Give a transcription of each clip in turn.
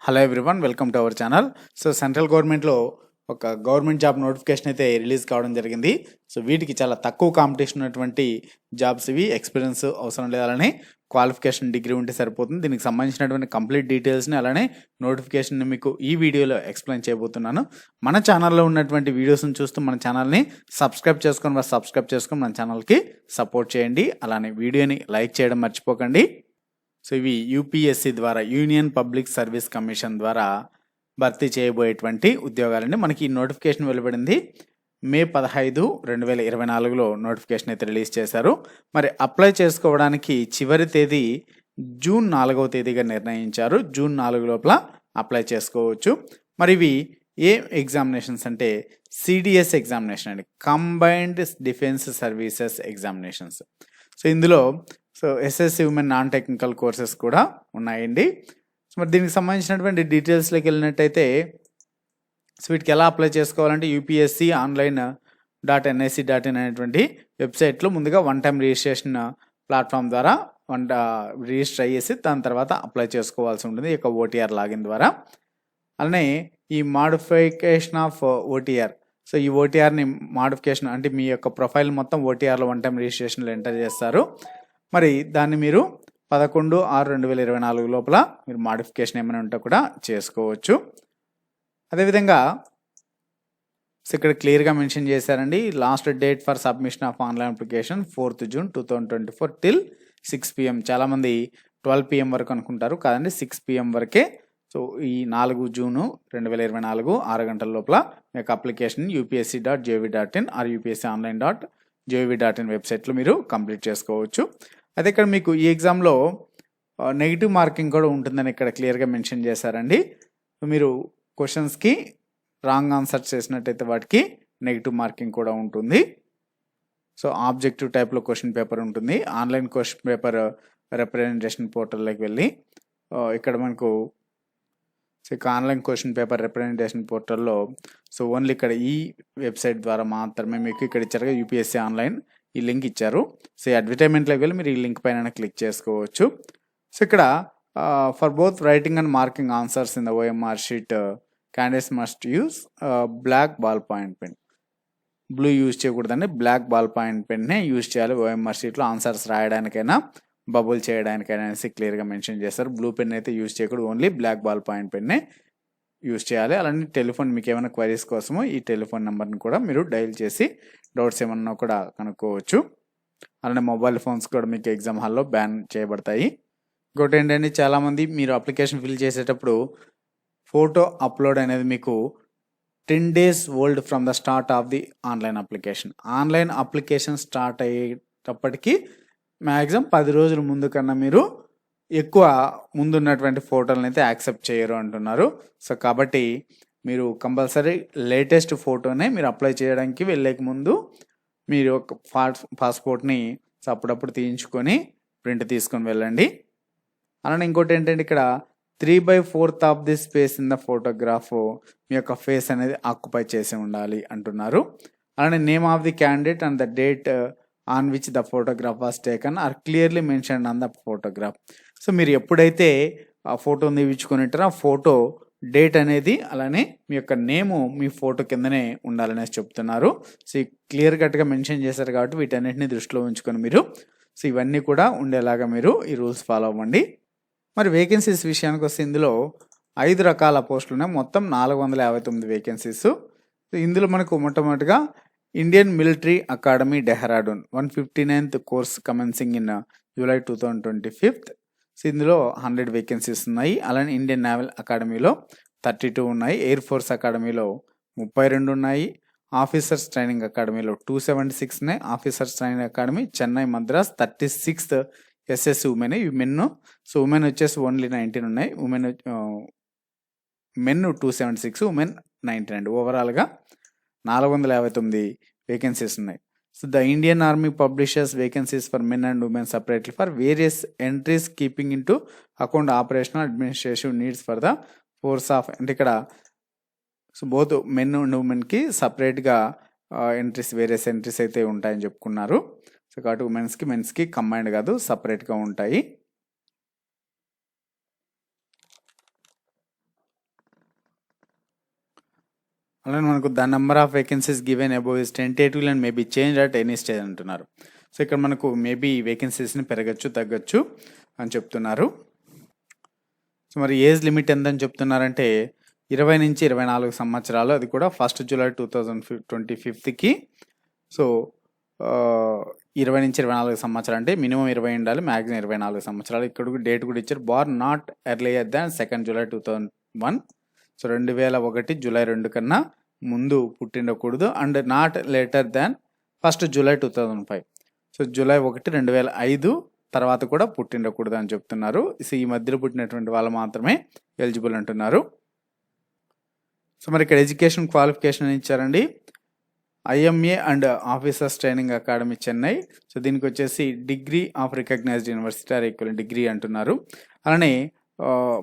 Hello everyone, welcome to our channel. So central గవర్నమెంట్లో ఒక government job notification అయితే release కావడం జరిగింది. సో వీటికి చాలా తక్కువ కాంపిటీషన్ ఉన్నటువంటి జాబ్స్ ఇవి. ఎక్స్పీరియన్స్ అవసరం లేదు, అలానే క్వాలిఫికేషన్ డిగ్రీ ఉంటే సరిపోతుంది. దీనికి సంబంధించినటువంటి కంప్లీట్ డీటెయిల్స్ని అలానే నోటిఫికేషన్ని మీకు ఈ వీడియోలో ఎక్స్ప్లెయిన్ చేయబోతున్నాను. మన ఛానల్లో ఉన్నటువంటి వీడియోస్ని చూస్తూ మన ఛానల్ని సబ్స్క్రైబ్ చేసుకొని మన ఛానల్కి సపోర్ట్ చేయండి. అలానే వీడియోని లైక్ చేయడం మర్చిపోకండి. సో ఇవి యూపీఎస్సీ ద్వారా, యూనియన్ పబ్లిక్ సర్వీస్ కమిషన్ ద్వారా భర్తీ చేయబోయేటువంటి ఉద్యోగాలండి. మనకి ఈ నోటిఫికేషన్ వెలువడింది మే 15, 2024లో నోటిఫికేషన్ అయితే రిలీజ్ చేశారు. మరి అప్లై చేసుకోవడానికి చివరి తేదీ జూన్ 4వ తేదీగా నిర్ణయించారు. జూన్ 4 లోపల అప్లై చేసుకోవచ్చు. మరి ఇవి ఏ ఎగ్జామినేషన్స్ అంటే సిడిఎస్ ఎగ్జామినేషన్ అండి, combined defence services examinations. So ఇందులో SSC women non technical courses కూడా ఉన్నాయండి. సో మరి దీనికి సంబంధించినటువంటి డీటెయిల్స్లోకి వెళ్ళినట్టయితే, సో వీటికి ఎలా అప్లై చేసుకోవాలంటే యూపీఎస్సీ online.nic.in అనేటువంటి వెబ్సైట్లో ముందుగా వన్ టైం రిజిస్ట్రేషన్ ప్లాట్ఫామ్ ద్వారా రిజిస్టర్ అయ్యేసి దాని తర్వాత అప్లై చేసుకోవాల్సి ఉంటుంది ఈ యొక్క ఓటీఆర్ లాగిన్ ద్వారా. అలానే ఈ మాడిఫికేషన్ ఆఫ్ ఓటీఆర్, సో ఈ ఓటీఆర్ని మాడిఫికేషన్ అంటే మీ యొక్క ప్రొఫైల్ మొత్తం ఓటీఆర్లో వన్ టైం రిజిస్ట్రేషన్లో ఎంటర్ చేస్తారు. మరి దాన్ని మీరు 11/6/2024 లోపల మీరు మాడిఫికేషన్ ఏమైనా ఉంటే కూడా చేసుకోవచ్చు. అదేవిధంగా ఇక్కడ క్లియర్గా మెన్షన్ చేశారండి, last date for submission of online application 4th June 2024 till 6 PM. చాలామంది 12 PM వరకు అనుకుంటారు, కాదండి 6 PM వరకే. సో ఈ 4 జూన్ 2024 6 గంటల లోపల మీ యొక్క అప్లికేషన్ upsc.gov.in ఆర్ upsconline.gov.in వెబ్సైట్లో మీరు కంప్లీట్ చేసుకోవచ్చు. అయితే ఇక్కడ మీకు ఈ ఎగ్జామ్లో నెగిటివ్ మార్కింగ్ కూడా ఉంటుందని ఇక్కడ క్లియర్గా మెన్షన్ చేశారండి. మీరు క్వశ్చన్స్కి రాంగ్ ఆన్సర్ చేసినట్టయితే వాటికి నెగిటివ్ మార్కింగ్ కూడా ఉంటుంది. సో ఆబ్జెక్టివ్ టైప్లో క్వశ్చన్ పేపర్ ఉంటుంది. ఆన్లైన్ క్వశ్చన్ పేపర్ రిప్రజెంటేషన్ పోర్టల్లోకి వెళ్ళి ఇక్కడ మనకు ఆన్లైన్ క్వశ్చన్ పేపర్ రిప్రజెంటేషన్ పోర్టల్లో సో ఓన్లీ ఇక్కడ ఈ వెబ్సైట్ ద్వారా మాత్రమే మీకు ఇక్కడ ఇచ్చారుగా యూపీఎస్సీ ఆన్లైన్ ఈ లింక్ ఇచ్చారు. సో ఈ అడ్వర్టైజ్మెంట్లోకి వెళ్ళి మీరు ఈ లింక్ పైన క్లిక్ చేసుకోవచ్చు. సో ఇక్కడ for both writing and marking answers in the OMR sheet candidates must use black ball point pen. Blue use చేయకూడదండి, బ్లాక్ బాల్ పాయింట్ పెన్నే యూజ్ చేయాలి ఓఎంఆర్ షీట్లో ఆన్సర్స్ రాయడానికైనా బబుల్ చేయడానికైనా అనేసి క్లియర్గా మెన్షన్ చేస్తారు. బ్లూ పెన్ అయితే యూజ్ చేయకూడదు, ఓన్లీ బ్లాక్ బాల్ పాయింట్ పెన్నే యూజ్ చేయాలి. అలానే టెలిఫోన్, మీకు ఏమైనా క్వైరీస్ కోసము ఈ టెలిఫోన్ నెంబర్ని కూడా మీరు డైల్ చేసి డౌట్స్ ఏమన్నా కూడా కనుక్కోవచ్చు. అలానే మొబైల్ ఫోన్స్ కూడా మీకు ఎగ్జామ్ హాల్లో బ్యాన్ చేయబడతాయి. ఇంకోటి ఏంటంటే, చాలామంది మీరు అప్లికేషన్ ఫిల్ చేసేటప్పుడు ఫోటో అప్లోడ్ అనేది మీకు 10 days old from the start of the online application. Online application start అయ్యేటప్పటికి మ్యాక్సిమం 10 రోజుల ముందు కన్నా మీరు ఎక్కువ ముందున్నటువంటి ఫోటోలను అయితే యాక్సెప్ట్ చేయరు అంటున్నారు. సో కాబట్టి మీరు కంపల్సరీ లేటెస్ట్ ఫోటోనే మీరు అప్లై చేయడానికి వెళ్ళేక ముందు మీరు ఒక పాస్పోర్ట్ని అప్పుడప్పుడు తీయించుకొని ప్రింట్ తీసుకొని వెళ్ళండి. అలానే ఇంకోటి ఏంటంటే, ఇక్కడ 3/4 of the space in the photograph మీ యొక్క ఫేస్ అనేది ఆక్యుపై చేసి ఉండాలి అంటున్నారు. అలానే name of the candidate and the date on which the photograph was taken are clearly mentioned on the photograph. So మీరు ఎప్పుడైతే ఆ ఫోటోని తీయించుకొని ఉంటారో ఆ ఫోటో డేట్ అనేది అలానే మీ యొక్క నేము మీ ఫోటో కిందనే ఉండాలనేసి చెప్తున్నారు. సో క్లియర్ కట్గా మెన్షన్ చేశారు కాబట్టి వీటన్నిటిని దృష్టిలో ఉంచుకొని మీరు సో ఇవన్నీ కూడా ఉండేలాగా మీరు ఈ రూల్స్ ఫాలో అవ్వండి. మరి వేకెన్సీస్ విషయానికి వస్తే ఇందులో 5 రకాల పోస్టులు ఉన్నాయి. మొత్తం 459 వేకెన్సీస్. ఇందులో మనకు మొట్టమొదటిగా Indian military academy Dehradun 159th course commencing in July 2025. So ఇందులో 100 వేకెన్సీస్ ఉన్నాయి. అలానే ఇండియన్ నేవల్ అకాడమీలో 32 ఉన్నాయి. ఎయిర్ ఫోర్స్ అకాడమీలో 32 ఉన్నాయి. ఆఫీసర్స్ ట్రైనింగ్ అకాడమీలో 276 ఉన్నాయి. Officers training academy Chennai Madras 36th SSC women. ఇవి మెన్. సో ఉమెన్ వచ్చేసి ఓన్లీ 19 ఉన్నాయి. Men 276, women 19. ఓవరాల్గా 459 వేకెన్సీస్ ఉన్నాయి. So the Indian army publishers vacancies for men and women separately for various entries keeping in to account operational administrative needs for the force of. అంటే ఇక్కడ so both men and ఉమెన్కి సపరేట్గా entries, various entries అయితే ఉంటాయని చెప్పుకున్నారు. So కాబట్టి ఉమెన్స్కి మెన్స్కి combined కాదు, సపరేట్గా ఉంటాయి. అలానే మనకు the number of vacancies given above is tentative and maybe change at any stage అంటున్నారు. సో ఇక్కడ మనకు మేబీ వేకెన్సీస్ని పెరగచ్చు తగ్గచ్చు అని చెప్తున్నారు. సో మరి ఏజ్ లిమిట్ ఎంతని చెప్తున్నారంటే 20 నుంచి 24 సంవత్సరాలు, అది కూడా 1 జూలై 2025కి. సో 20 నుంచి 24 సంవత్సరాలు అంటే మినిమం 20 ఉండాలి, మ్యాక్సిమం 24 సంవత్సరాలు. ఇక్కడ డేట్ కూడా ఇచ్చారు, born not earlier than 2 July 2001. So 2001 July 2 కన్నా ముందు పుట్టిండకూడదు, and not later than 1 July 2005. So July 1 2005 తర్వాత కూడా పుట్టిండకూడదు అని చెప్తున్నారు. సో ఈ మధ్యలో పుట్టినటువంటి వాళ్ళు మాత్రమే ఎలిజిబుల్ అంటున్నారు. సో మరి ఇక్కడ ఎడ్యుకేషన్ క్వాలిఫికేషన్ ఇచ్చారండి, IMA and officers training academy Chennai. So దీనికి వచ్చేసి degree of recognised university or equal degree అంటున్నారు. అలానే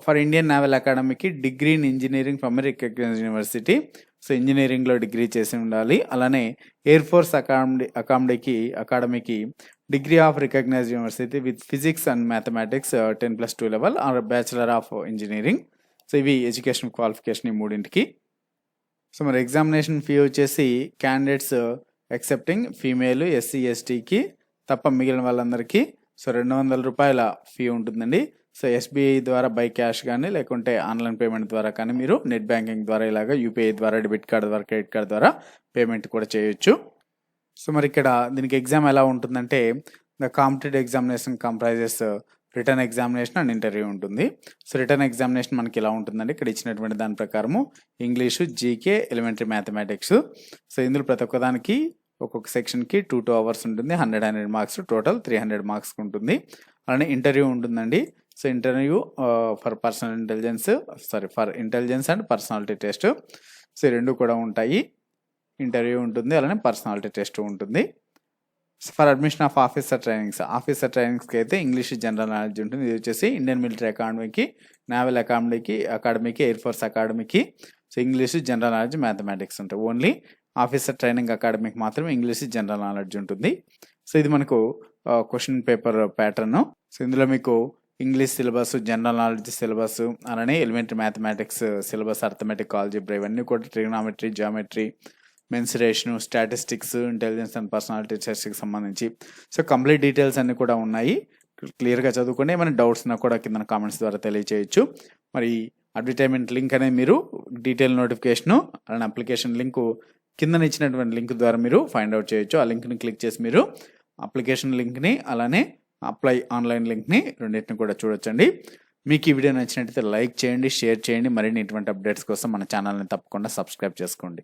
ఫర్ ఇండియన్ నేవల్ అకాడమీకి degree in engineering from recognised university. So ఇంజనీరింగ్లో డిగ్రీ చేసి ఉండాలి. అలానే ఎయిర్ ఫోర్స్ అకాడమీకి degree of recognised university with physics and mathematics 10+2 level or bachelor of engineering. So ఇవి education qualification ఈ మూడింటికి. సో మరి ఎగ్జామినేషన్ ఫీ వచ్చేసి క్యాండిడేట్స్ ఎక్సెప్టింగ్ ఫీమేల్, SC, STకి తప్ప మిగిలిన వాళ్ళందరికీ సో 200 రూపాయల ఫీ ఉంటుందండి. సో SBI ద్వారా బై క్యాష్ కానీ లేకుంటే ఆన్లైన్ పేమెంట్ ద్వారా కానీ మీరు నెట్ బ్యాంకింగ్ ద్వారా ఇలాగ UPI ద్వారా, డెబిట్ కార్డ్ ద్వారా, క్రెడిట్ కార్డ్ ద్వారా పేమెంట్ కూడా చేయొచ్చు. సో మరి ఇక్కడ దీనికి ఎగ్జామ్ ఎలా ఉంటుందంటే the competitive examination comprises written examination and interview ఉంటుంది. సో రిటర్న్ ఎగ్జామినేషన్ మనకి ఇలా ఉంటుందండి, ఇక్కడ ఇచ్చినటువంటి దాని ప్రకారము English, GK, elementary mathematics. So ఇందులో ప్రతి ఒక్కదానికి ఒక్కొక్క సెక్షన్కి 2 అవర్స్ ఉంటుంది, 100 మార్క్స్, టోటల్ 300 మార్క్స్ ఉంటుంది. అలానే ఇంటర్వ్యూ ఉంటుందండి. So interview for intelligence and personality test. So ఈ రెండు కూడా ఉంటాయి, ఇంటర్వ్యూ ఉంటుంది, అలానే పర్సనాలిటీ టెస్ట్ ఉంటుంది. ఫర్ అడ్మిషన్ ఆఫ్ ఆఫీసర్ ట్రైనింగ్స్కి అయితే ఇంగ్లీష్ జనరల్ నాలెడ్జ్ ఉంటుంది. ఇది వచ్చేసి ఇండియన్ మిలిటరీ అకాడమీకి, నేవల్ అకాడమీకి, ఎయిర్ ఫోర్స్ అకాడమీకి so English general knowledge, mathematics ఉంటాయి. ఓన్లీ ఆఫీసర్ ట్రైనింగ్ అకాడమీకి మాత్రం ఇంగ్లీష్ జనరల్ నాలెడ్జ్ ఉంటుంది. సో ఇది మనకు క్వశ్చన్ పేపర్ ప్యాటర్న్. సో ఇందులో మీకు English syllabus, general knowledge syllabus, అలానే elementary mathematics syllabus, arithmetic, algebra ఇవన్నీ కూడా, trigonometry, geometry, mensuration, statistics, intelligence and personality టెస్ట్కి సంబంధించి సో కంప్లీట్ డీటెయిల్స్ అన్నీ కూడా ఉన్నాయి. క్లియర్గా చదువుకోండి. ఏమైనా డౌట్స్ ఉన్నా కూడా కింద కామెంట్స్ ద్వారా తెలియచేయచ్చు. మరి అడ్వర్టైజ్మెంట్ లింక్ అనేది మీరు డీటెయిల్ నోటిఫికేషను అలానే అప్లికేషన్ లింకు కింద ఇచ్చినటువంటి లింక్ ద్వారా మీరు ఫైండ్ అవుట్ చేయొచ్చు. ఆ లింక్ని క్లిక్ చేసి మీరు అప్లికేషన్ లింక్ని అలానే అప్లై ఆన్లైన్ లింక్ని రెండింటిని కూడా చూడొచ్చండి. మీకు ఈ వీడియో నచ్చినట్లయితే లైక్ చేయండి, షేర్ చేయండి. మరిన్ని ఇటువంటి అప్డేట్స్ కోసం మన ఛానల్ని తప్పకుండా సబ్స్క్రైబ్ చేసుకోండి.